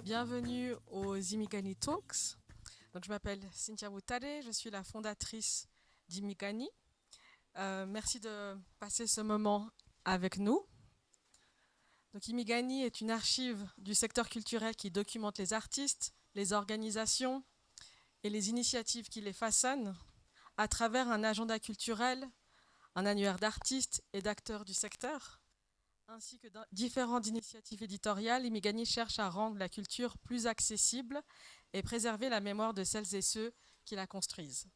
Bienvenue aux Imigani Talks. Donc, je m'appelle Cynthia Boutade, je suis la fondatrice d'Imigani. Merci de passer ce moment avec nous. Donc, Imigani est une archive du secteur culturel qui documente les artistes, les organisations et les initiatives qui les façonnent à travers un agenda culturel, un annuaire d'artistes et d'acteurs du secteur, ainsi que différentes initiatives éditoriales. Imigani cherche à rendre la culture plus accessible et préserver la mémoire de celles et ceux qui la construisent.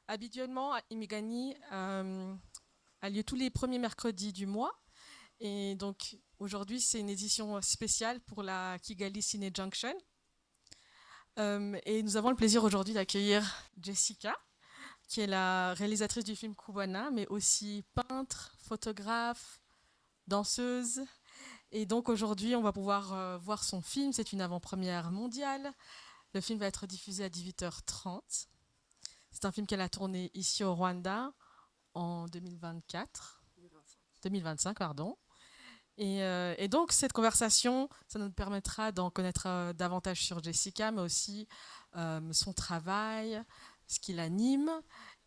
Habituellement, Imigani a lieu tous les premiers mercredis du mois. Et donc, aujourd'hui, c'est une édition spéciale pour la Kigali Cine Junction. Et nous avons le plaisir aujourd'hui d'accueillir Jessica, qui est la réalisatrice du film Cubana, mais aussi peintre, photographe, danseuse. Et donc aujourd'hui, on va pouvoir voir son film. C'est une avant-première mondiale. Le film va être diffusé à 18h30. C'est un film qu'elle a tourné ici au Rwanda en 2025, pardon. Et donc cette conversation, ça nous permettra d'en connaître davantage sur Jessica, mais aussi son travail, ce qui l'anime,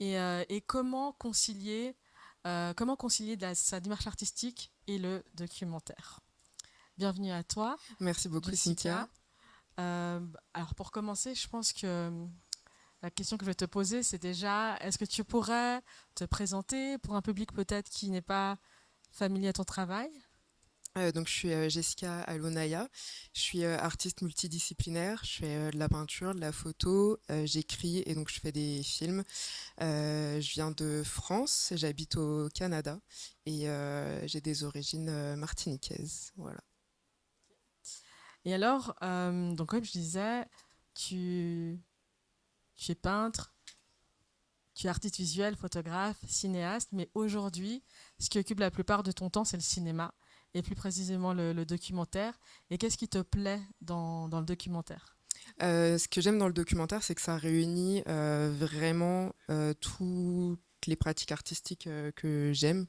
et comment concilier sa démarche artistique et le documentaire. Bienvenue à toi, Merci beaucoup, Jessica. Cynthia. Alors pour commencer, je pense que la question que je vais te poser, c'est déjà, est-ce que tu pourrais te présenter pour un public peut-être qui n'est pas familier à ton travail? Donc, je suis Jessica Alonaya. Je suis artiste multidisciplinaire. Je fais de la peinture, de la photo, j'écris et donc je fais des films. Je viens de France, j'habite au Canada et j'ai des origines martiniquaises. Voilà. Et alors, donc comme je disais, tu, tu es peintre, tu es artiste visuel, photographe, cinéaste, mais aujourd'hui, ce qui occupe la plupart de ton temps, c'est le cinéma, et plus précisément le documentaire. Et qu'est-ce qui te plaît dans le documentaire? Ce que j'aime dans le documentaire, c'est que ça réunit vraiment toutes les pratiques artistiques que j'aime.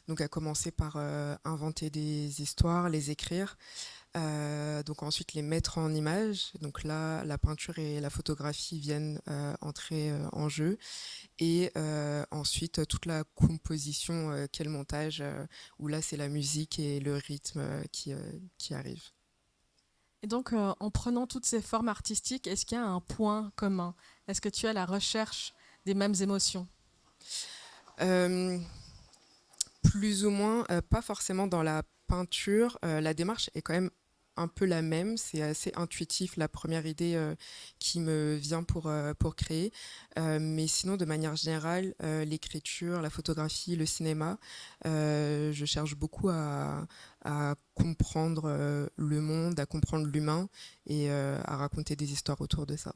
Donc, à commencer par inventer des histoires, les écrire. Donc ensuite les mettre en image. Donc là, la peinture et la photographie viennent entrer en jeu. Et ensuite, toute la composition, qu'est le montage, où là, c'est la musique et le rythme qui arrivent. Et donc, en prenant toutes ces formes artistiques, est-ce qu'il y a un point commun? Est-ce que tu as la recherche des mêmes émotions? Euh, Plus ou moins, pas forcément dans la peinture. La démarche est quand même un peu la même. C'est assez intuitif, la première idée qui me vient pour créer. Mais sinon, de manière générale, l'écriture, la photographie, le cinéma, je cherche beaucoup à comprendre le monde, à comprendre l'humain et à raconter des histoires autour de ça.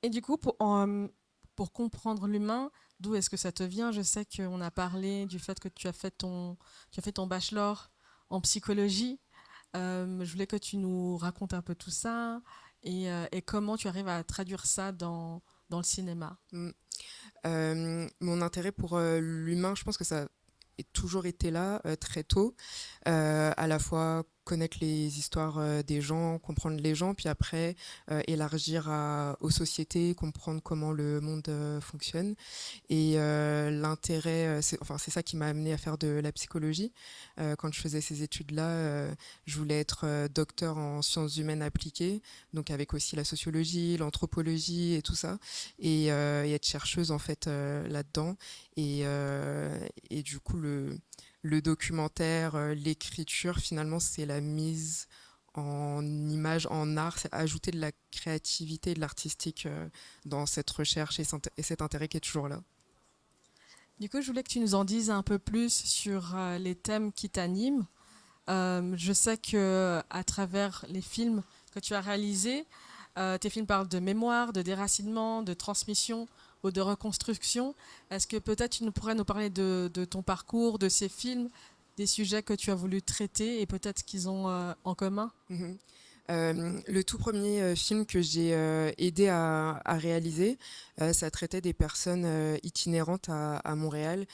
Et du coup, pour comprendre l'humain, d'où est-ce que ça te vient? Je sais qu'on a parlé du fait que tu as fait ton bachelor en psychologie. Je voulais que tu nous racontes un peu tout ça et comment tu arrives à traduire ça dans le cinéma. Mm. Mon intérêt pour l'humain, je pense que ça a toujours été là très tôt, à la fois connaître les histoires des gens, comprendre les gens, puis après élargir aux sociétés, comprendre comment le monde fonctionne. Et l'intérêt, c'est ça qui m'a amené à faire de la psychologie. Quand je faisais ces études-là, je voulais être docteur en sciences humaines appliquées, donc avec aussi la sociologie, l'anthropologie et tout ça, et être chercheuse en fait là-dedans. Et du coup, le documentaire, l'écriture, finalement, c'est la mise en image, en art, c'est ajouter de la créativité et de l'artistique dans cette recherche et cet intérêt qui est toujours là. Du coup, je voulais que tu nous en dises un peu plus sur les thèmes qui t'animent. Je sais que à travers les films que tu as réalisés, tes films parlent de mémoire, de déracinement, de transmission ou de reconstruction. Est-ce que peut-être tu pourrais nous parler de ton parcours, de ces films, des sujets que tu as voulu traiter et peut-être qu'ils ont en commun? Mhm. Le tout premier film que j'ai aidé à réaliser, ça traitait des personnes itinérantes à Montréal,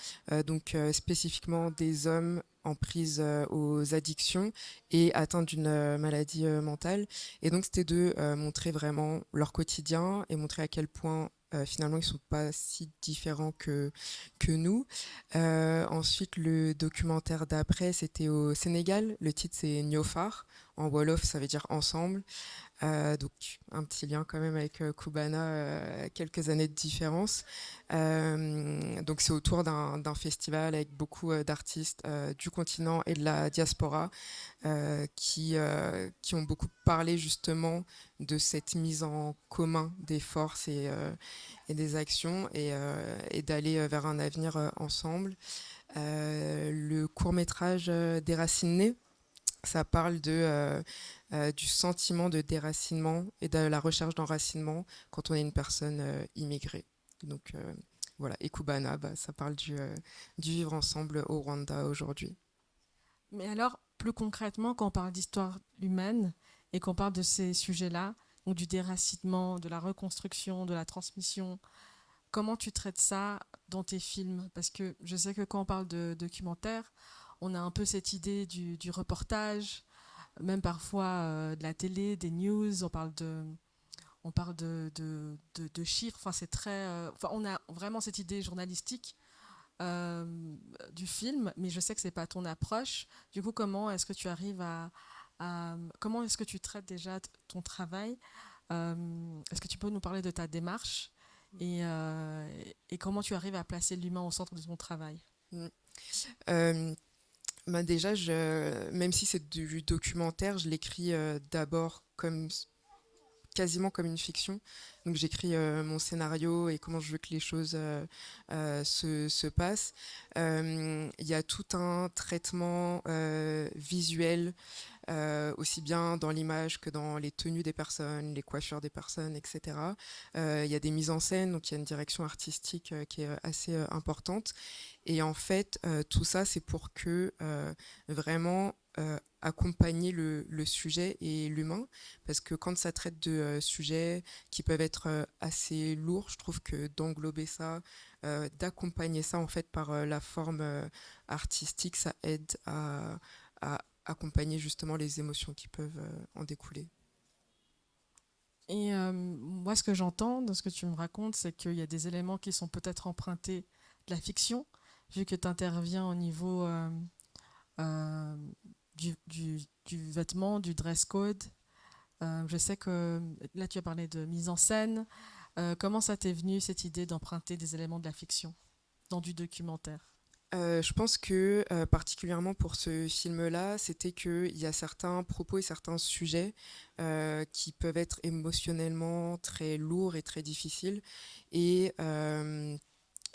donc spécifiquement des hommes en prise aux addictions et atteints d'une maladie mentale. Et donc, c'était de montrer vraiment leur quotidien et montrer à quel point finalement ils sont pas si différents que nous. Ensuite, le documentaire d'après, c'était au Sénégal. Le titre, c'est Niofar. En Wolof, ça veut dire ensemble. Donc un petit lien quand même avec Cubana, quelques années de différence. Donc c'est autour d'un festival avec beaucoup d'artistes du continent et de la diaspora qui ont beaucoup parlé justement de cette mise en commun des forces et des actions et d'aller vers un avenir ensemble. Le court-métrage Déraciné, ça parle du sentiment de déracinement et de la recherche d'enracinement quand on est une personne immigrée. Donc voilà, et Cubana, bah, ça parle du vivre ensemble au Rwanda aujourd'hui. Mais alors, plus concrètement, quand on parle d'histoire humaine et qu'on parle de ces sujets-là, donc du déracinement, de la reconstruction, de la transmission, comment tu traites ça dans tes films? Parce que je sais que quand on parle de documentaire, on a un peu cette idée du reportage, même parfois de la télé, des news, on parle de chiffres, enfin c'est très, enfin on a vraiment cette idée journalistique du film, mais je sais que c'est pas ton approche. Du coup, comment est-ce que tu arrives comment est-ce que tu traites déjà ton travail? Est-ce que tu peux nous parler de ta démarche et comment tu arrives à placer l'humain au centre de ton travail? Mm. Euh, Bah déjà, même si c'est du documentaire, je l'écris d'abord quasiment comme une fiction. Donc j'écris mon scénario et comment je veux que les choses se passent. Il y a tout un traitement visuel, aussi bien dans l'image que dans les tenues des personnes, les coiffures des personnes, etc. Il y a des mises en scène, donc il y a une direction artistique qui est assez importante. Et en fait, tout ça, c'est pour que vraiment accompagner le sujet et l'humain, parce que quand ça traite de sujets qui peuvent être assez lourds, je trouve que d'englober ça, d'accompagner ça en fait par la forme artistique, ça aide à accompagner justement les émotions qui peuvent en découler. Et moi, ce que j'entends dans ce que tu me racontes, c'est qu'il y a des éléments qui sont peut-être empruntés de la fiction, vu que tu interviens au niveau euh, du vêtement, du dress code. Je sais que là, tu as parlé de mise en scène. Comment ça t'est venu, cette idée d'emprunter des éléments de la fiction dans du documentaire? Je pense que particulièrement pour ce film-là, c'était qu'il y a certains propos et certains sujets qui peuvent être émotionnellement très lourds et très difficiles. Et, euh,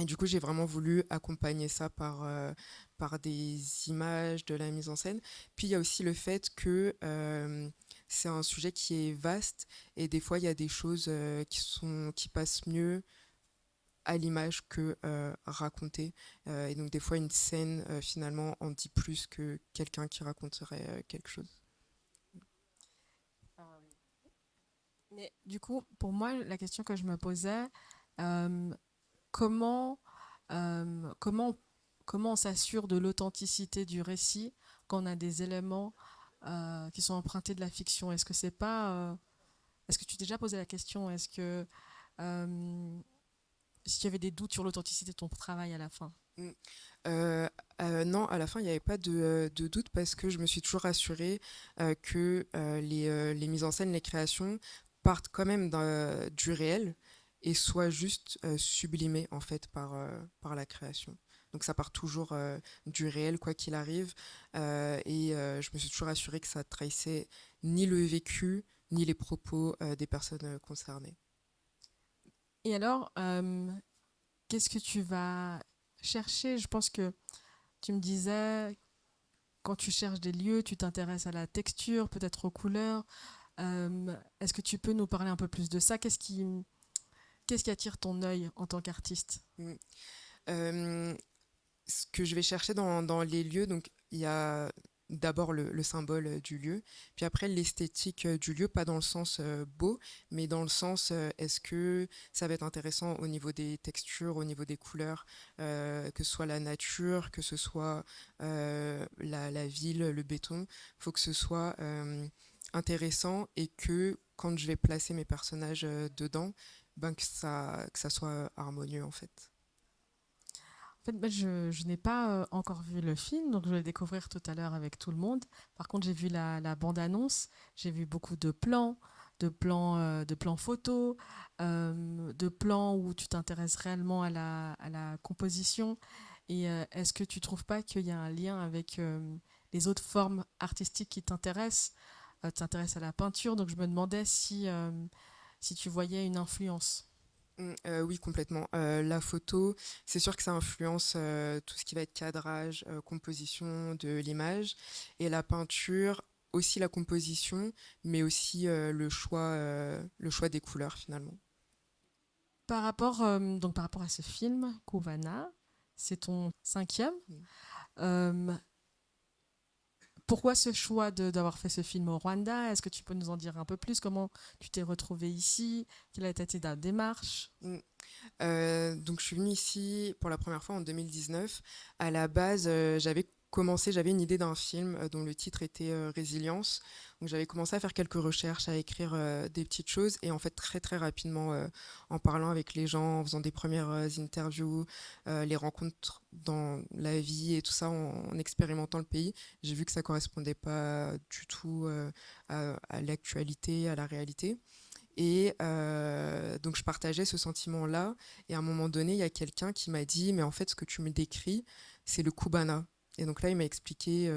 et du coup, j'ai vraiment voulu accompagner ça par des images, de la mise en scène. Puis il y a aussi le fait que c'est un sujet qui est vaste et des fois, il y a des choses qui passent mieux à l'image que raconter. Et donc des fois, une scène, finalement, en dit plus que quelqu'un qui raconterait quelque chose. Mais du coup, pour moi, la question que je me posais, euh, comment, comment, comment on s'assure de l'authenticité du récit quand on a des éléments qui sont empruntés de la fiction? Est-ce que c'est pas, est-ce que tu t'es déjà posé la question? Est-ce que euh, si tu avais des doutes sur l'authenticité de ton travail à la fin? Mm. Euh, non, à la fin, il n'y avait pas de doute parce que je me suis toujours rassurée que les mises en scène, les créations partent quand même du réel et soient juste sublimées en fait par la création. Donc ça part toujours du réel quoi qu'il arrive et je me suis toujours assurée que ça trahissait ni le vécu ni les propos des personnes concernées. Et alors, qu'est-ce que tu vas chercher? Je pense que tu me disais, quand tu cherches des lieux, tu t'intéresses à la texture, peut-être aux couleurs. Est-ce que tu peux nous parler un peu plus de ça? Qu'est-ce qui attire ton œil en tant qu'artiste? Mm. Ce que je vais chercher dans les lieux, donc il y a d'abord le symbole du lieu, puis après l'esthétique du lieu, pas dans le sens beau, mais dans le sens est-ce que ça va être intéressant au niveau des textures, au niveau des couleurs, que ce soit la nature, que ce soit la ville, le béton, faut que ce soit intéressant et que quand je vais placer mes personnages dedans, ben que ça soit harmonieux en fait. En fait, moi, je n'ai pas encore vu le film, donc je vais le découvrir tout à l'heure avec tout le monde. Par contre, j'ai vu la bande-annonce, j'ai vu beaucoup de plans photos, de plans où tu t'intéresses réellement à la composition. Et est-ce que tu trouves pas qu'il y a un lien avec les autres formes artistiques qui t'intéressent? Tu t'intéresses à la peinture, donc je me demandais si tu voyais une influence. Oui, complètement. La photo, c'est sûr que ça influence tout ce qui va être cadrage, composition de l'image, et la peinture, aussi la composition, mais aussi le choix des couleurs finalement. Donc par rapport à ce film, Kuvana, c'est ton cinquième. Mm. Euh, Pourquoi ce choix d'avoir fait ce film au Rwanda? Est-ce que tu peux nous en dire un peu plus? Comment tu t'es retrouvé ici? Quelle a été ta démarche? Mm. Donc je suis venue ici pour la première fois en 2019. À la base, j'avais une idée d'un film dont le titre était Résilience. Donc j'avais commencé à faire quelques recherches, à écrire des petites choses et en fait très très rapidement en parlant avec les gens, en faisant des premières interviews, les rencontres dans la vie et tout ça, en expérimentant le pays, j'ai vu que ça correspondait pas du tout à l'actualité, à la réalité. Et donc je partageais ce sentiment-là. Et à un moment donné, il y a quelqu'un qui m'a dit, mais en fait, ce que tu me décris, c'est le Kubana. Et donc là, il m'a expliqué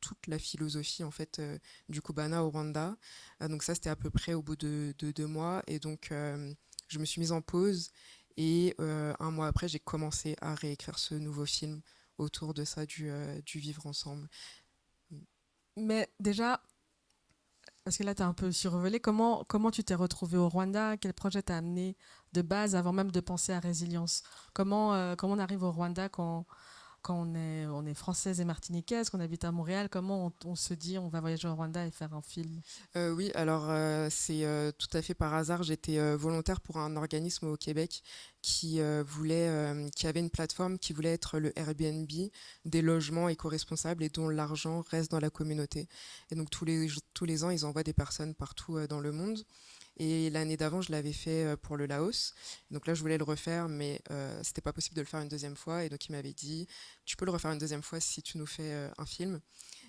toute la philosophie en fait du Kubana au Rwanda. Donc ça, c'était à peu près au bout de 2 mois. Et donc, je me suis mise en pause. Et un mois après, j'ai commencé à réécrire ce nouveau film autour de ça, du vivre ensemble. Mais déjà, parce que là, tu as un peu survolé, comment tu t'es retrouvé au Rwanda? Quel projet t'a amené de base avant même de penser à résilience? Comment on arrive au Rwanda quand on est française et martiniquaise, qu'on habite à Montréal? Comment on se dit on va voyager au Rwanda et faire un film? Oui, alors c'est tout à fait par hasard. J'étais volontaire pour un organisme au Québec qui avait une plateforme qui voulait être le Airbnb des logements éco-responsables et dont l'argent reste dans la communauté. Et donc tous les ans, ils envoient des personnes partout dans le monde. Et l'année d'avant, je l'avais fait pour le Laos. Donc là, je voulais le refaire, mais c'était pas possible de le faire une deuxième fois. Et donc, il m'avait dit, tu peux le refaire une deuxième fois si tu nous fais un film.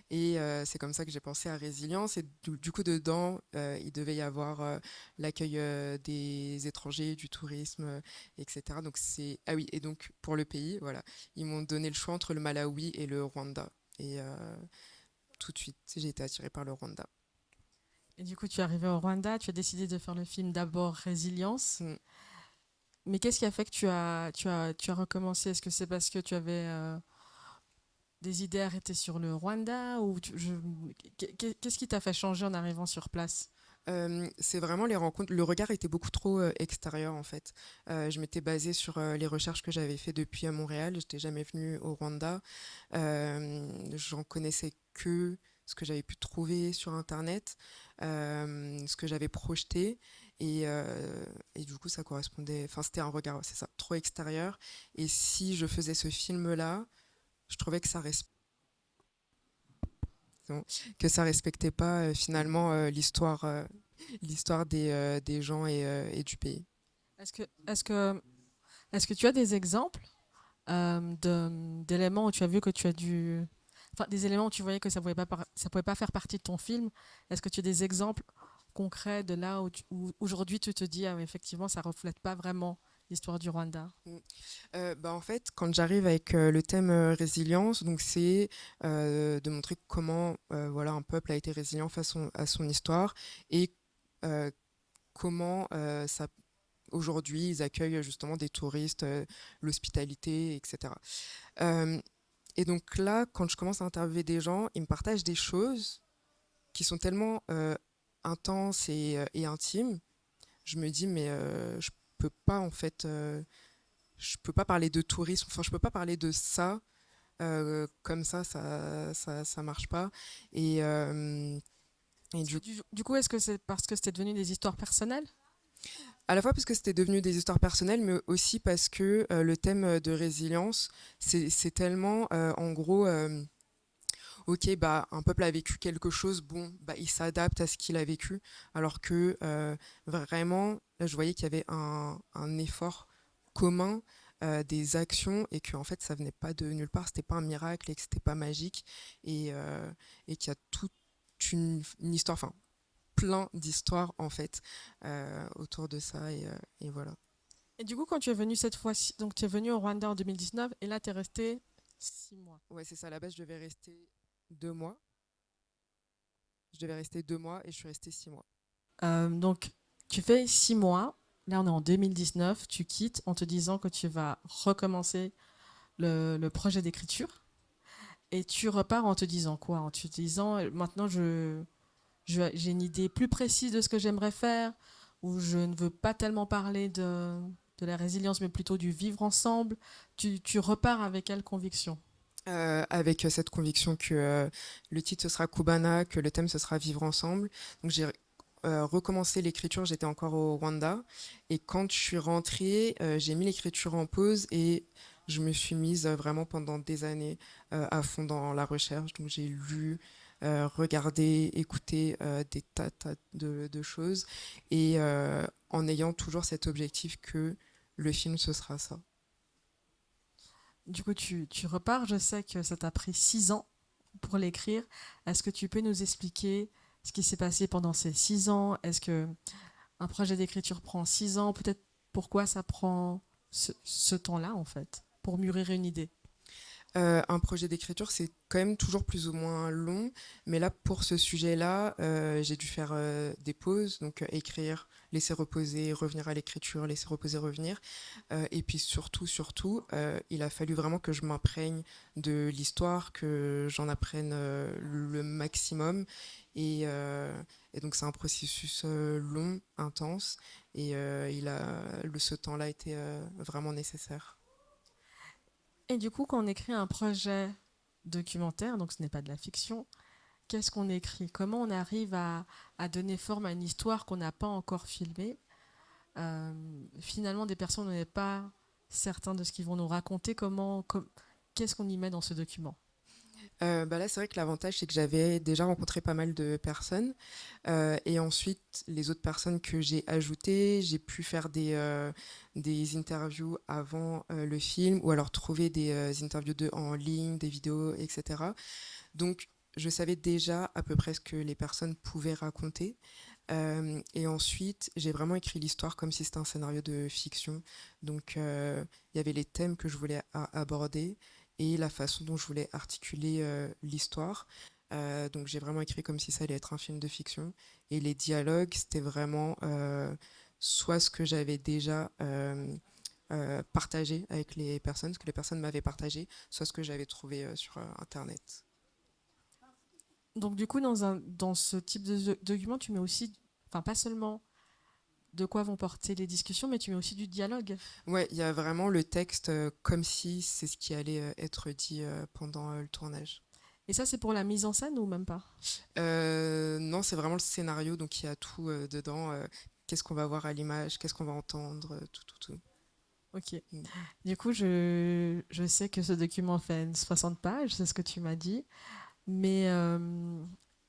Et c'est comme ça que j'ai pensé à Résilience. Et du coup, dedans, il devait y avoir l'accueil des étrangers, du tourisme, etc. Donc c'est ah oui. Et donc pour le pays, voilà, ils m'ont donné le choix entre le Malawi et le Rwanda. Et tout de suite, j'ai été attirée par le Rwanda. Et du coup, tu es arrivé au Rwanda, tu as décidé de faire le film d'abord Résilience. Mm. Mais qu'est-ce qui a fait que tu as recommencé? Est-ce que c'est parce que tu avais des idées arrêtées sur le Rwanda ou qu'est-ce qui t'a fait changer en arrivant sur place? C'est vraiment les rencontres. Le regard était beaucoup trop extérieur en fait. Je m'étais basée sur les recherches que j'avais fait depuis à Montréal. J'étais jamais venue au Rwanda. J'en connaissais que ce que j'avais pu trouver sur internet, ce que j'avais projeté, et du coup ça correspondait. Enfin, c'était un regard, ouais, c'est ça, trop extérieur. Et si je faisais ce film-là, je trouvais que ça respectait pas finalement l'histoire des gens et du pays. Est-ce que, est-ce que, est-ce que tu as des exemples d'éléments où tu as vu que tu as dû... Enfin, des éléments où tu voyais que ça pouvait pas faire partie de ton film. Est-ce que tu as des exemples concrets de là où aujourd'hui tu te dis, ah, ouais, effectivement, ça reflète pas vraiment l'histoire du Rwanda? Mm. Bah, en fait, quand j'arrive avec le thème résilience, donc c'est de montrer comment voilà, un peuple a été résilient face à son histoire et euh, comment aujourd'hui ils accueillent justement des touristes, l'hospitalité, etc. Euh, et donc là, quand je commence à interviewer des gens, ils me partagent des choses qui sont tellement intenses et intimes. Je me dis, mais je peux pas en fait, je peux pas parler de tourisme, enfin je peux pas parler de ça Comme ça marche pas. Et, euh, et Du coup, est-ce que c'est parce que c'était devenu des histoires personnelles? à la fois parce que c'était devenu des histoires personnelles, mais aussi parce que le thème de résilience, c'est tellement, en gros, ok, bah, un peuple a vécu quelque chose, bon, bah, il s'adapte à ce qu'il a vécu, alors que vraiment, là, je voyais qu'il y avait un effort commun, des actions, et que en fait, ça venait pas de nulle part, c'était pas un miracle, et que c'était pas magique, et qu'il y a toute une histoire, enfin, plein d'histoires en fait autour de ça, et voilà. Et du coup, quand tu es venu cette fois-ci, donc tu es venu au Rwanda en 2019 et là, tu es resté 6 mois. Ouais, c'est ça, à la base, je devais rester 2 mois. Je devais rester 2 mois et je suis restée 6 mois. Donc, tu fais 6 mois. Là, on est en 2019. Tu quittes en te disant que tu vas recommencer le projet d'écriture. Et tu repars en te disant quoi? En te disant, maintenant, j'ai une idée plus précise de ce que j'aimerais faire, ou je ne veux pas tellement parler de la résilience, mais plutôt du vivre ensemble. Tu repars avec quelle conviction? Avec cette conviction que le titre ce sera Cubana, que le thème ce sera Vivre ensemble. Donc j'ai recommencé l'écriture, j'étais encore au Rwanda. Et quand je suis rentrée, j'ai mis l'écriture en pause et je me suis mise vraiment pendant des années à fond dans la recherche. Donc j'ai lu, regardé, écouté des tas de choses. Et en ayant toujours cet objectif que le film ce sera ça. Du coup, tu repars. Je sais que ça t'a pris 6 ans pour l'écrire. Est-ce que tu peux nous expliquer ce qui s'est passé pendant ces 6 ans? Est-ce que un projet d'écriture prend 6 ans? Peut-être pourquoi ça prend ce temps-là, en fait, pour mûrir une idée? Un projet d'écriture, c'est quand même toujours plus ou moins long, mais là, pour ce sujet-là, j'ai dû faire des pauses, donc écrire, laisser reposer, revenir à l'écriture, laisser reposer, revenir. Et puis surtout, il a fallu vraiment que je m'imprègne de l'histoire, que j'en apprenne le maximum. Et, euh, et donc, c'est un processus long, intense, et ce temps-là était vraiment nécessaire. Et du coup, quand on écrit un projet documentaire, donc ce n'est pas de la fiction, qu'est-ce qu'on écrit? Comment on arrive à donner forme à une histoire qu'on n'a pas encore filmée? Finalement, des personnes, on n'est pas certain de ce qu'ils vont nous raconter. Qu'est-ce qu'on y met dans ce document? Bah là, c'est vrai que l'avantage, c'est que j'avais déjà rencontré pas mal de personnes. Et ensuite, les autres personnes que j'ai ajoutées, j'ai pu faire des interviews avant le film, ou alors trouver des interviews d'eux en ligne, des vidéos, etc. Donc, je savais déjà à peu près ce que les personnes pouvaient raconter. Et ensuite, j'ai vraiment écrit l'histoire comme si c'était un scénario de fiction. Donc, il y avait les thèmes que je voulais aborder et la façon dont je voulais articuler l'histoire. Donc, j'ai vraiment écrit comme si ça allait être un film de fiction. Et les dialogues, c'était vraiment soit ce que j'avais déjà partagé avec les personnes, ce que les personnes m'avaient partagé, soit ce que j'avais trouvé sur Internet. Donc, du coup, dans ce type de document, tu mets aussi, enfin, pas seulement de quoi vont porter les discussions, mais tu mets aussi du dialogue. Ouais, il y a vraiment le texte comme si c'est ce qui allait être dit pendant le tournage. Et ça, c'est pour la mise en scène ou même pas? Non, c'est vraiment le scénario, donc il y a tout dedans. Qu'est-ce qu'on va voir à l'image, qu'est-ce qu'on va entendre, tout. Ok. Mm. Du coup, je sais que ce document fait 60 pages, c'est ce que tu m'as dit. Mais,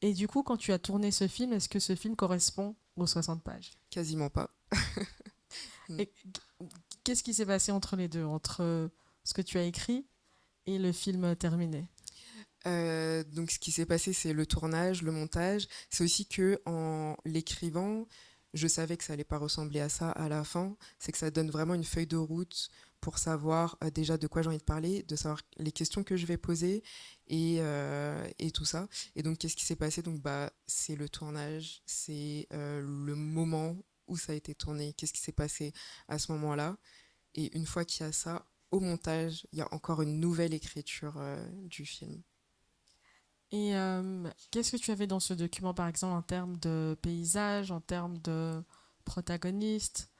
et du coup, quand tu as tourné ce film, est-ce que ce film correspond aux 60 pages? Quasiment pas. Mm. Et qu'est-ce qui s'est passé entre les deux, entre ce que tu as écrit et le film terminé? Donc ce qui s'est passé, c'est le tournage, le montage. C'est aussi que en l'écrivant, je savais que ça allait pas ressembler à ça à la fin. C'est que ça donne vraiment une feuille de route pour savoir déjà de quoi j'ai envie de parler, de savoir les questions que je vais poser et tout ça. Et donc qu'est-ce qui s'est passé? Donc bah c'est le tournage, c'est le moment où ça a été tourné, qu'est-ce qui s'est passé à ce moment-là. Et une fois qu'il y a ça, au montage, il y a encore une nouvelle écriture du film. Et qu'est-ce que tu avais dans ce document, par exemple, en termes de paysage, en termes de protagonistes,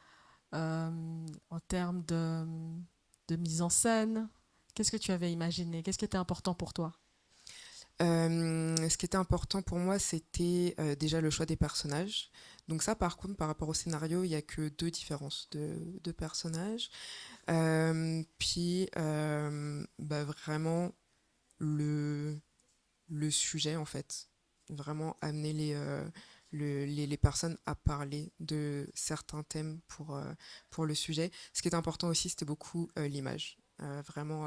en termes de mise en scène? Qu'est-ce que tu avais imaginé? Qu'est-ce qui était important pour toi? Ce qui était important pour moi, c'était déjà le choix des personnages. Donc ça, par contre, par rapport au scénario, il n'y a que deux différences de personnages. Puis, vraiment, le, le sujet, en fait. Vraiment amener les personnes à parler de certains thèmes pour le sujet. Ce qui est important aussi, c'était beaucoup l'image. Vraiment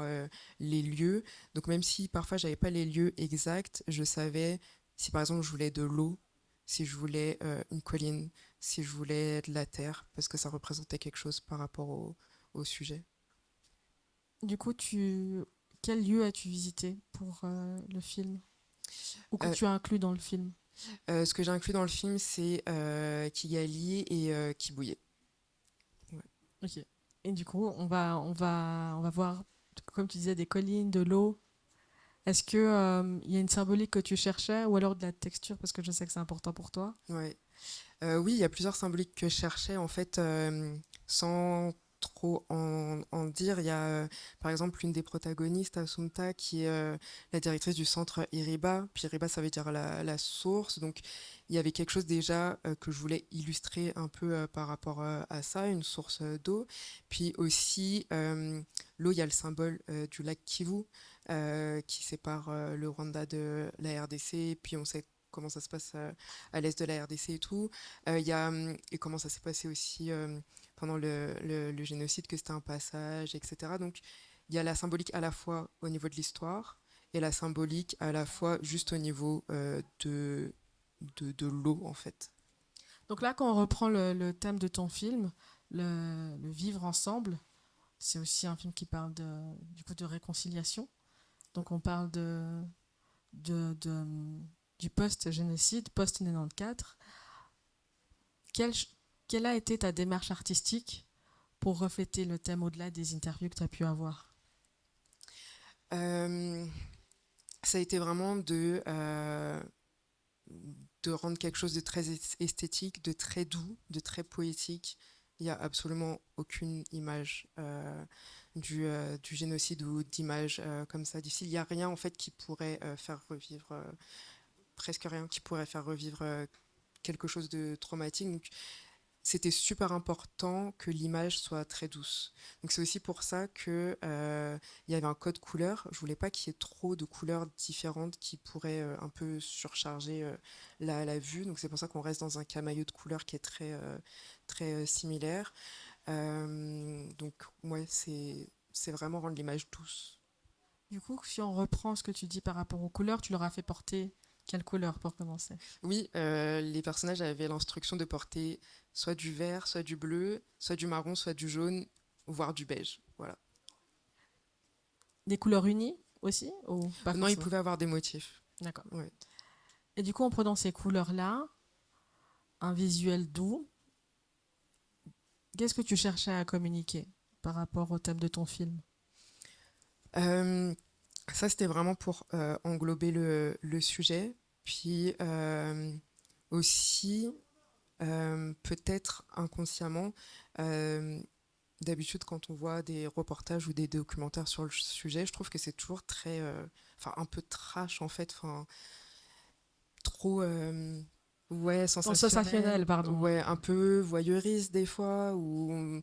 les lieux. Donc même si parfois j'avais pas les lieux exacts, je savais si par exemple je voulais de l'eau, si je voulais une colline, si je voulais de la terre, parce que ça représentait quelque chose par rapport au sujet. Du coup, quel lieu as-tu visité pour le film? Ou que Euh, tu as inclus dans le film? Ce que j'ai inclus dans le film, c'est Kigali et Kibuye. Ouais. Ok. Et du coup, on va voir, comme tu disais, des collines, de l'eau. Est-ce que il y a une symbolique que tu cherchais ou alors de la texture parce que je sais que c'est important pour toi? Ouais. Oui, il y a plusieurs symboliques que je cherchais en fait, sans trop en dire. Il y a par exemple une des protagonistes, Assunta, qui est la directrice du centre Iriba. Puis Iriba, ça veut dire la source. Donc il y avait quelque chose déjà que je voulais illustrer un peu par rapport à ça, une source d'eau. Puis aussi, l'eau, il y a le symbole du lac Kivu qui sépare le Rwanda de la RDC. Puis on sait comment ça se passe à l'est de la RDC et tout. Et comment ça s'est passé aussi pendant le génocide, que c'était un passage, etc. Donc il y a la symbolique à la fois au niveau de l'histoire et la symbolique à la fois juste au niveau de l'eau, en fait. Donc là, quand on reprend le thème de ton film, le vivre ensemble, c'est aussi un film qui parle du coup de réconciliation. Donc on parle de, du post-génocide, post-94. Quelle, quelle a été ta démarche artistique pour refléter le thème au-delà des interviews que tu as pu avoir? Euh, Ça a été vraiment de rendre quelque chose de très esthétique, de très doux, de très poétique. Il n'y a absolument aucune image du génocide ou d'image comme ça difficile. Il n'y a rien en fait qui pourrait faire revivre, presque rien qui pourrait faire revivre quelque chose de traumatique. Donc, c'était super important que l'image soit très douce. Donc c'est aussi pour ça que il y avait un code couleur. Je voulais pas qu'il y ait trop de couleurs différentes qui pourraient un peu surcharger la vue. Donc c'est pour ça qu'on reste dans un camailleux de couleurs qui est très similaire. Donc ouais, c'est vraiment rendre l'image douce. Du coup, si on reprend ce que tu dis par rapport aux couleurs, tu leur as fait porter quelle couleur pour commencer? Oui, les personnages avaient l'instruction de porter soit du vert, soit du bleu, soit du marron, soit du jaune, voire du beige. Voilà. Des couleurs unies aussi ou pas Non, ils forcément? pouvaient avoir des motifs. D'accord. Ouais. Et du coup, en prenant ces couleurs-là, un visuel doux, qu'est-ce que tu cherchais à communiquer par rapport au thème de ton film? Euh, Ça, c'était vraiment pour englober le sujet. Puis aussi, peut-être inconsciemment, euh, d'habitude, quand on voit des reportages ou des documentaires sur le sujet, je trouve que c'est toujours enfin, un peu trash en fait, enfin, trop, ouais, Dans le sensationnel, sensationnel, pardon. ouais, un peu voyeuriste des fois, ou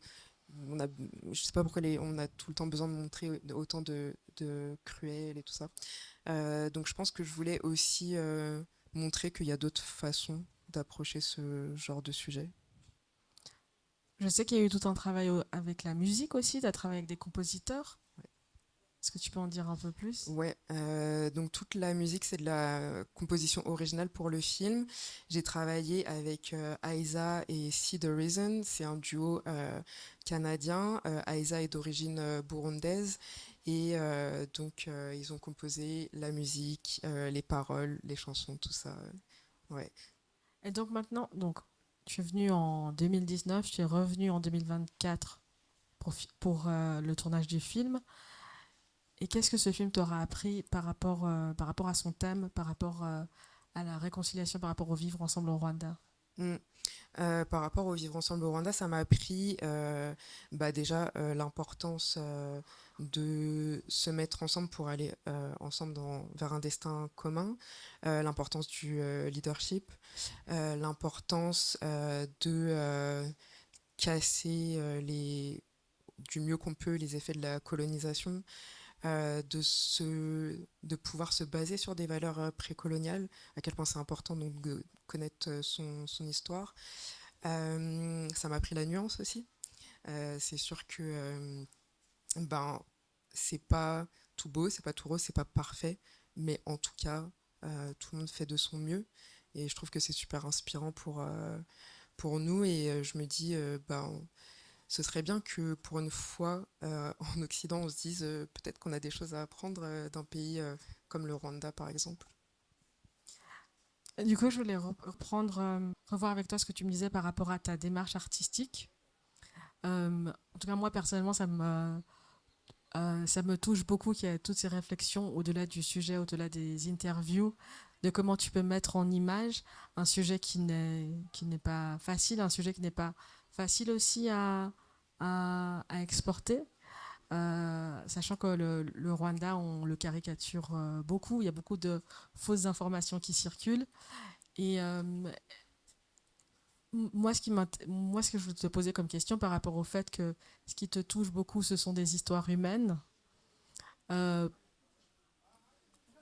on a, je sais pas pourquoi on a tout le temps besoin de montrer autant de cruel et tout ça. Donc je pense que je voulais aussi montrer qu'il y a d'autres façons d'approcher ce genre de sujet. Je sais qu'il y a eu tout un travail avec la musique aussi, tu as travaillé avec des compositeurs. Est-ce que tu peux en dire un peu plus? Ouais, donc toute la musique, c'est de la composition originale pour le film. J'ai travaillé avec Aiza et See the Reason, c'est un duo canadien. Aiza est d'origine burundaise et ils ont composé la musique, les paroles, les chansons, tout ça. Ouais. Et donc maintenant, donc, tu es venu en 2019, tu es revenu en 2024 pour le tournage du film. Et qu'est-ce que ce film t'aura appris par rapport à son thème, par rapport à la réconciliation, par rapport au vivre ensemble au Rwanda? Mm. Par rapport au vivre ensemble au Rwanda, ça m'a appris déjà l'importance de se mettre ensemble pour aller ensemble vers un destin commun, l'importance du leadership, l'importance de casser du mieux qu'on peut les effets de la colonisation, de pouvoir se baser sur des valeurs précoloniales, à quel point c'est important donc de connaître son histoire. Ça m'a appris la nuance aussi. C'est sûr que ben, c'est pas tout beau, c'est pas tout rose, c'est pas parfait, mais en tout cas, tout le monde fait de son mieux. Et je trouve que c'est super inspirant pour nous. Et je me dis, ce serait bien que pour une fois, en Occident, on se dise peut-être qu'on a des choses à apprendre d'un pays comme le Rwanda, par exemple. Du coup, je voulais reprendre, revoir avec toi ce que tu me disais par rapport à ta démarche artistique. En tout cas, moi, personnellement, ça me touche beaucoup qu'il y ait toutes ces réflexions au-delà du sujet, au-delà des interviews, de comment tu peux mettre en image un sujet qui n'est pas facile, un sujet qui n'est pas facile aussi à exporter. Sachant que le Rwanda, on le caricature beaucoup, il y a beaucoup de fausses informations qui circulent. Et moi, ce que je veux te poser comme question par rapport au fait que ce qui te touche beaucoup, ce sont des histoires humaines, euh,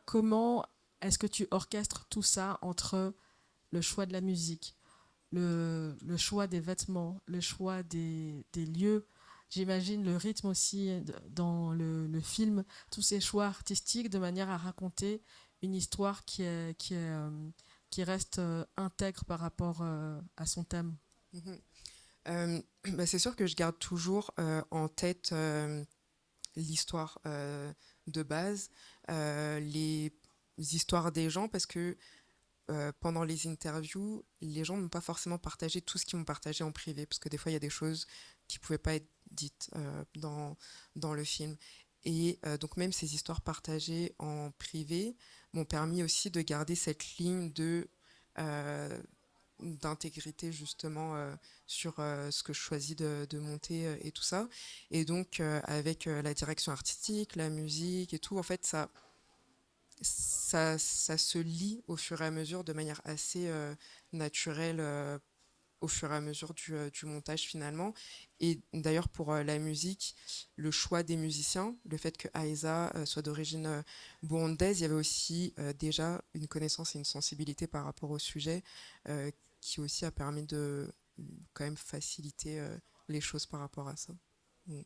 comment est-ce que tu orchestres tout ça entre le choix de la musique, le choix des vêtements, le choix des lieux, j'imagine le rythme aussi dans le film, tous ces choix artistiques de manière à raconter une histoire qui reste intègre par rapport à son thème. Mhm. C'est sûr que je garde toujours en tête l'histoire de base, les histoires des gens, parce que pendant les interviews, les gens n'ont pas forcément partagé tout ce qu'ils m'ont partagé en privé, parce que des fois, il y a des choses qui ne pouvaient pas être dites dans le film. Et donc même ces histoires partagées en privé m'ont permis aussi de garder cette ligne euh, d'intégrité justement sur ce que je choisis de monter et tout ça. Et donc avec la direction artistique, la musique et tout, en fait, ça se lie au fur et à mesure de manière assez naturelle au fur et à mesure du montage finalement. Et d'ailleurs pour la musique, le choix des musiciens, le fait que Aiza soit d'origine burundaise, il y avait aussi déjà une connaissance et une sensibilité par rapport au sujet qui aussi a permis de quand même faciliter les choses par rapport à ça. Mm.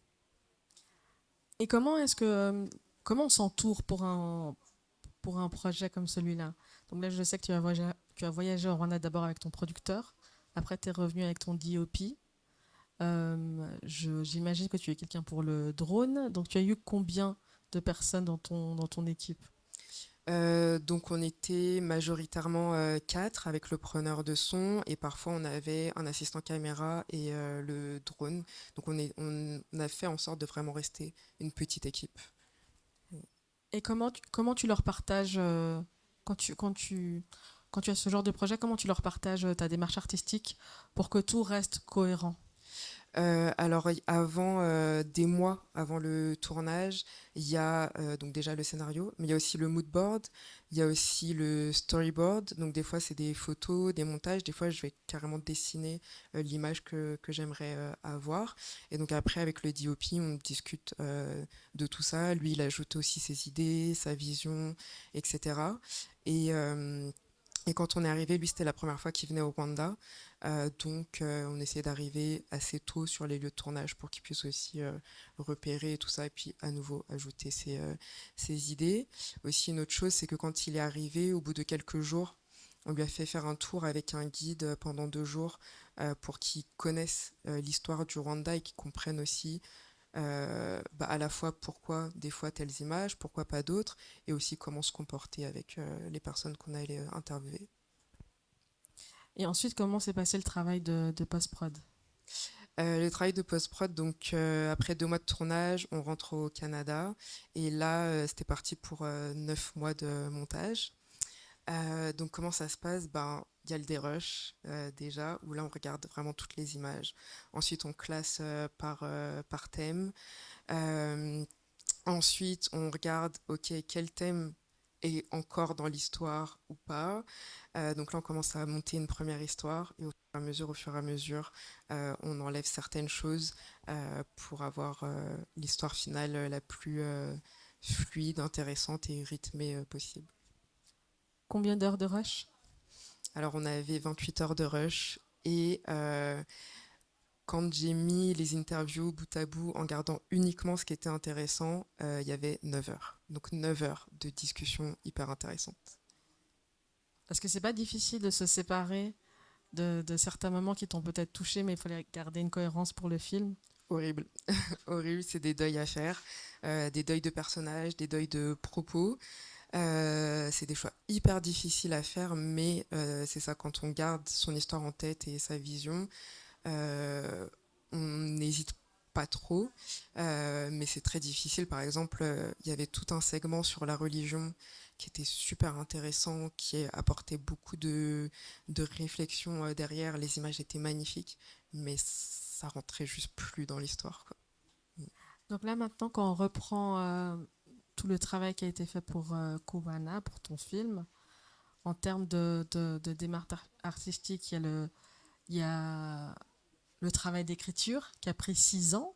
Et comment on s'entoure pour un projet comme celui-là? Donc là, je sais que tu as voyagé au Rwanda d'abord avec ton producteur, après tu es revenu avec ton DOP. J'imagine que tu es quelqu'un pour le drone. Donc tu as eu combien de personnes dans ton équipe? Donc on était majoritairement quatre avec le preneur de son et parfois on avait un assistant caméra et le drone. Donc on a fait en sorte de vraiment rester une petite équipe. Et comment tu leur partages, quand quand tu as ce genre de projet, comment tu leur partages ta démarche artistique pour que tout reste cohérent? Alors avant des mois avant le tournage, il y a donc déjà le scénario, mais il y a aussi le mood board, il y a aussi le storyboard. Donc des fois c'est des photos, des montages, des fois je vais carrément dessiner l'image que j'aimerais avoir. Et donc après avec le DOP, on discute de tout ça. Lui il ajoute aussi ses idées, sa vision, etc. Et et quand on est arrivé, lui, c'était la première fois qu'il venait au Rwanda. Donc, on essayait d'arriver assez tôt sur les lieux de tournage pour qu'il puisse aussi repérer tout ça et puis à nouveau ajouter ses idées. Aussi, une autre chose, c'est que quand il est arrivé, au bout de quelques jours, on lui a fait faire un tour avec un guide pendant 2 jours pour qu'il connaisse l'histoire du Rwanda et qu'il comprenne aussi à la fois pourquoi des fois telles images, pourquoi pas d'autres, et aussi comment se comporter avec les personnes qu'on allait interviewer. Et ensuite, comment s'est passé le travail de post-prod? Le travail de post-prod, donc après 2 mois de tournage, on rentre au Canada, et là c'était parti pour 9 mois de montage. Donc comment ça se passe? Ben, il y a le dérush déjà, où là on regarde vraiment toutes les images. Ensuite on classe par thème. Euh, Ensuite on regarde, ok, quel thème est encore dans l'histoire ou pas. Donc là on commence à monter une première histoire et au fur et à mesure, on enlève certaines choses pour avoir l'histoire finale la plus fluide, intéressante et rythmée possible. Combien d'heures de rush? Alors, on avait 28 heures de rush et quand j'ai mis les interviews bout à bout en gardant uniquement ce qui était intéressant, il y avait 9 heures. Donc 9 heures de discussion hyper intéressante. Parce que c'est pas difficile de se séparer de certains moments qui t'ont peut-être touché, mais il fallait garder une cohérence pour le film. Horrible. Horrible, c'est des deuils à faire, des deuils de personnages, des deuils de propos. C'est des choix hyper difficiles à faire, mais c'est ça, quand on garde son histoire en tête et sa vision, Euh, on n'hésite pas trop, mais c'est très difficile. Par exemple, il y avait tout un segment sur la religion qui était super intéressant, qui apportait beaucoup de réflexion derrière. Les images étaient magnifiques, mais ça rentrait juste plus dans l'histoire, quoi. Donc là, maintenant, quand on reprend tout le travail qui a été fait pour Cubana, pour ton film, en termes de démarche artistique, il y a le travail d'écriture qui a pris 6 ans.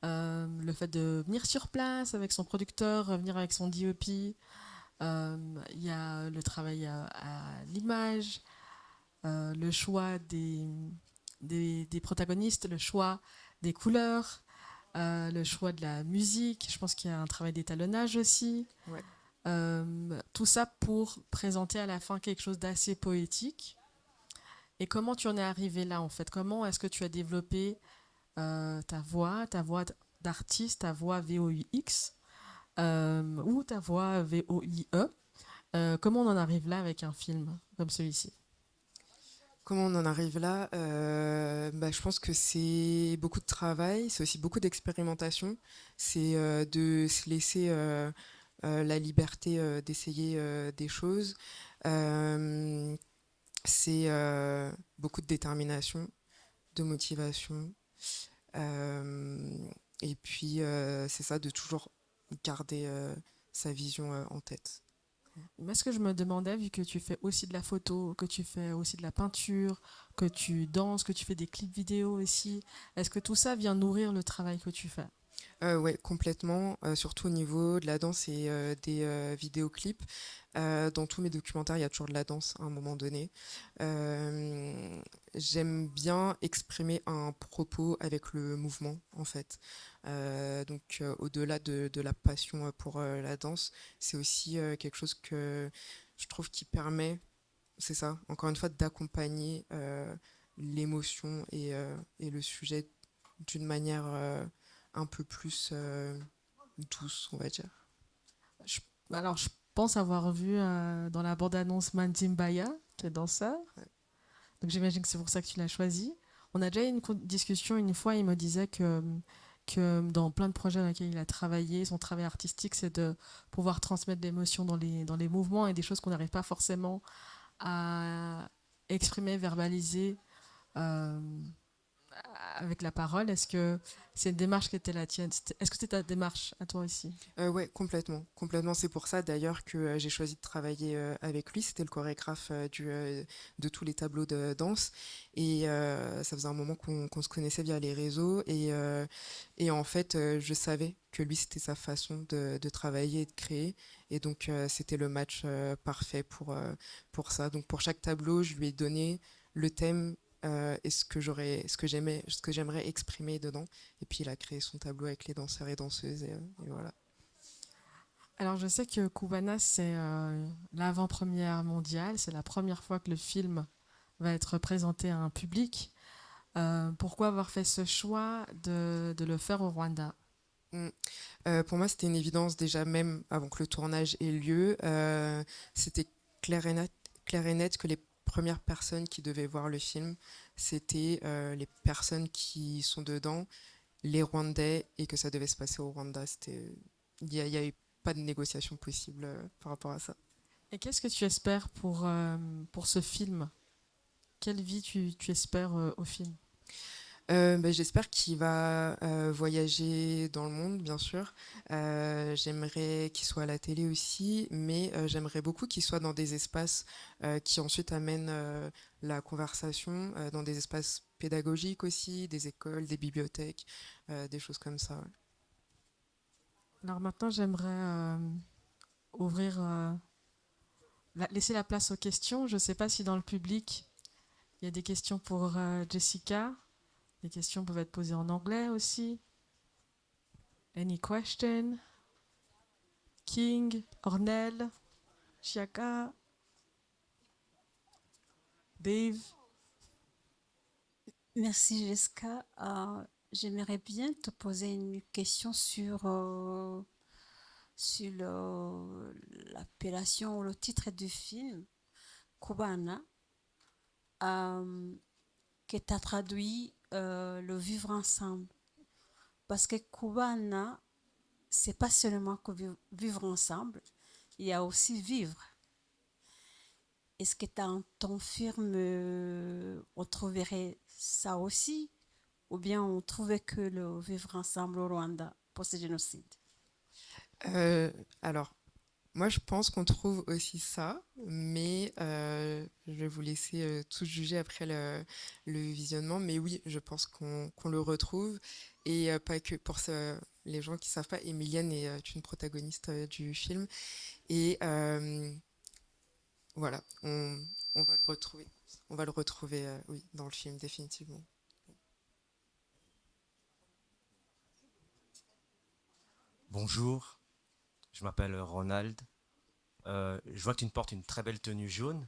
Le fait de venir sur place avec son producteur, venir avec son DOP, il y a le travail à l'image, le choix des protagonistes, le choix des couleurs, le choix de la musique. Je pense qu'il y a un travail d'étalonnage aussi. Ouais. Tout ça pour présenter à la fin quelque chose d'assez poétique. Et comment tu en es arrivé là en fait? Comment est-ce que tu as développé ta voix d'artiste, ta voix VOIX ou ta voix VOIE? Comment on en arrive là avec un film comme celui-ci? Comment on en arrive là? Je pense que c'est beaucoup de travail, c'est aussi beaucoup d'expérimentation, c'est de se laisser la liberté d'essayer des choses. Euh, c'est beaucoup de détermination, de motivation. Euh, et puis, c'est ça, de toujours garder sa vision en tête. Mais ce que je me demandais, vu que tu fais aussi de la photo, que tu fais aussi de la peinture, que tu danses, que tu fais des clips vidéo aussi, est-ce que tout ça vient nourrir le travail que tu fais? Ouais, complètement, surtout au niveau de la danse et des vidéoclips. Dans tous mes documentaires, il y a toujours de la danse à un moment donné. J'aime bien exprimer un propos avec le mouvement, en fait. Au-delà de la passion pour la danse, c'est aussi quelque chose que je trouve qui permet, c'est ça, encore une fois, d'accompagner l'émotion et le sujet d'une manière un peu plus douce, on va dire. Je- alors, je pense avoir vu dans la bande-annonce Manzimbaya, qui est danseur. Ouais. Donc, j'imagine que c'est pour ça que tu l'as choisi. On a déjà eu une discussion une fois, il me disait que dans plein de projets dans lesquels il a travaillé, son travail artistique, c'est de pouvoir transmettre l'émotion dans les mouvements et des choses qu'on n'arrive pas forcément à exprimer, verbaliser euh, avec la parole. Est-ce que c'est une démarche qui était la tienne? Est-ce que c'était ta démarche à toi aussi? Ouais, complètement. Complètement. C'est pour ça d'ailleurs que j'ai choisi de travailler avec lui. C'était le chorégraphe de tous les tableaux de danse. Et ça faisait un moment qu'on se connaissait via les réseaux. Et en fait, je savais que lui, c'était sa façon de travailler et de créer. Et donc, c'était le match parfait pour ça. Donc, pour chaque tableau, je lui ai donné le thème et ce que j'aimerais exprimer dedans. Et puis il a créé son tableau avec les danseurs et danseuses et voilà. Alors, je sais que Cubana, c'est l'avant-première mondiale. C'est la première fois que le film va être présenté à un public. Pourquoi avoir fait ce choix de le faire au Rwanda? Mm. Pour moi, c'était une évidence déjà même avant que le tournage ait lieu. C'était clair et clair et net que les premières personnes qui devaient voir le film, c'était les personnes qui sont dedans, les Rwandais, et que ça devait se passer au Rwanda. Il y avait pas de négociation possible par rapport à ça. Et qu'est-ce que tu espères pour ce film? Quelle vie tu espères au film? Bah, j'espère qu'il va voyager dans le monde, bien sûr. J'aimerais qu'il soit à la télé aussi, mais j'aimerais beaucoup qu'il soit dans des espaces qui ensuite amènent la conversation, dans des espaces pédagogiques aussi, des écoles, des bibliothèques, des choses comme ça. Ouais. Alors maintenant, j'aimerais ouvrir, laisser la place aux questions. Je ne sais pas si dans le public, il y a des questions pour Jessica. Les questions peuvent être posées en anglais aussi. Any question? King, Ornel, Chiaka, Dave. Merci Jessica. J'aimerais bien te poser une question sur l'appellation ou le titre du film, Cubana, que tu as traduit le vivre ensemble. Parce que Cubana, c'est pas seulement que vivre ensemble, il y a aussi vivre. Est-ce que dans ton film, on trouverait ça aussi? Ou bien on trouvait que le vivre ensemble au Rwanda post-génocide? Euh, alors, moi, je pense qu'on trouve aussi ça, mais je vais vous laisser tous juger après le visionnement. Mais oui, je pense qu'on le retrouve. Et pas que pour les gens qui ne savent pas, Emilienne est une protagoniste du film. Et voilà, on va le retrouver. On va le retrouver, oui, dans le film, définitivement. Bonjour, je m'appelle Ronald. Je vois que tu me portes une très belle tenue jaune.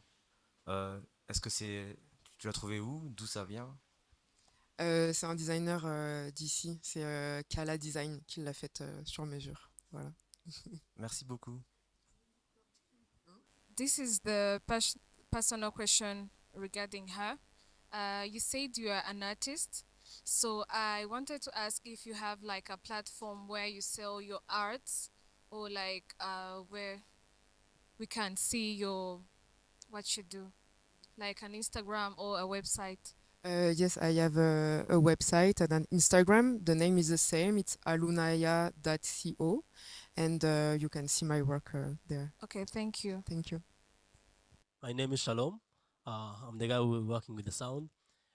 Est-ce que tu l'as trouvé où? D'où ça vient? C'est un designer d'ici, c'est Kala Design qui l'a faite sur mesure. Voilà. Merci beaucoup. This is the personal question regarding her. You said you are an artist, so I wanted to ask if you have like a platform where you sell your arts, or like where we can see your what you do, like an Instagram or a website. Yes, I have a website and an Instagram. The name is the same. It's alunaya.co, and you can see my work there. Okay, thank you. Thank you. My name is Shalom. I'm the guy who is working with the sound,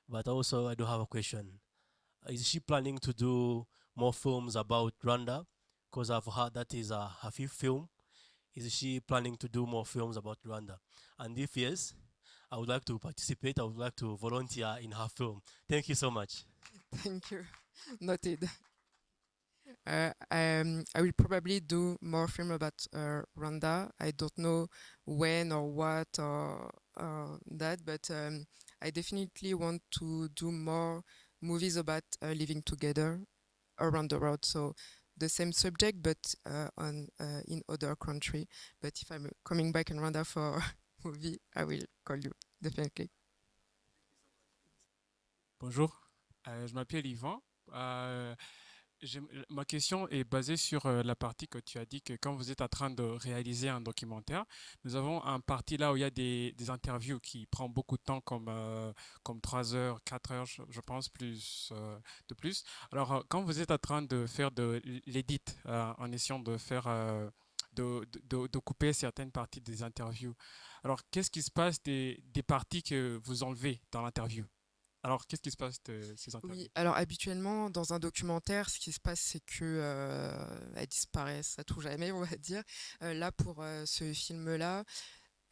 but also I do have a question. Is she planning to do more films about Rwanda? Because I've heard that is a fifth film. Is she planning to do more films about Rwanda? And if yes, I would like to participate. I would like to volunteer in her film. Thank you so much. Thank you. Noted. I will probably do more film about Rwanda. I don't know when or what or that, but I definitely want to do more movies about living together around the world. So the same subject, but on in other country. But if I'm coming back in Rwanda for a movie, I will call you definitely. Bonjour, je m'appelle Yvan. Ma question est basée sur la partie que tu as dit que quand vous êtes en train de réaliser un documentaire, nous avons un parti là où il y a des interviews qui prend beaucoup de temps comme 3 heures, 4 heures, je pense, plus de plus. Alors, quand vous êtes en train de faire de l'édit, en essayant de faire de couper certaines parties des interviews, alors qu'est-ce qui se passe des parties que vous enlevez dans l'interview? Alors, qu'est-ce qui se passe de ces interviews? Oui, alors habituellement, dans un documentaire, ce qui se passe, c'est que elles disparaissent à tout jamais, on va dire. Là, pour ce film-là,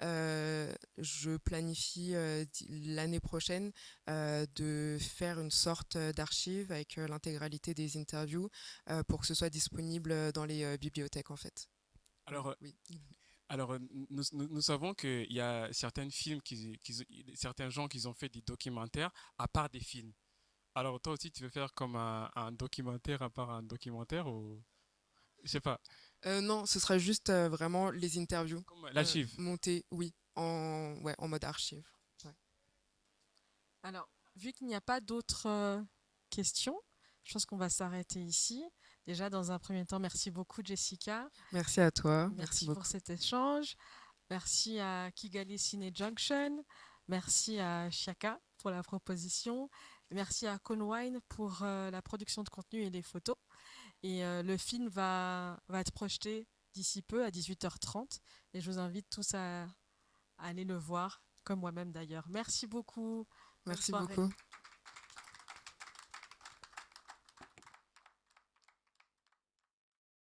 je planifie l'année prochaine de faire une sorte d'archive avec l'intégralité des interviews pour que ce soit disponible dans les bibliothèques, en fait. Alors, Oui. alors, nous savons qu'il y a certains films, certains gens qui ont fait des documentaires à part des films. Alors, toi aussi, tu veux faire comme un documentaire à part un documentaire ou... Je sais pas, Non, ce sera juste vraiment les interviews comme l'archive. montées, oui, ouais, en mode archive. Ouais. Alors, vu qu'il n'y a pas d'autres questions, je pense qu'on va s'arrêter ici. Déjà, dans un premier temps, merci beaucoup, Jessica. Merci à toi. Merci Merci beaucoup. pour cet échange. Merci à Kigali Cine Junction. Merci à Shaka pour la proposition. Merci à Conwine pour la production de contenu et les photos. Et le film va être projeté d'ici peu à 18h30. Et je vous invite tous à aller le voir, comme moi-même d'ailleurs. Merci beaucoup. Bonne Merci soirée. beaucoup.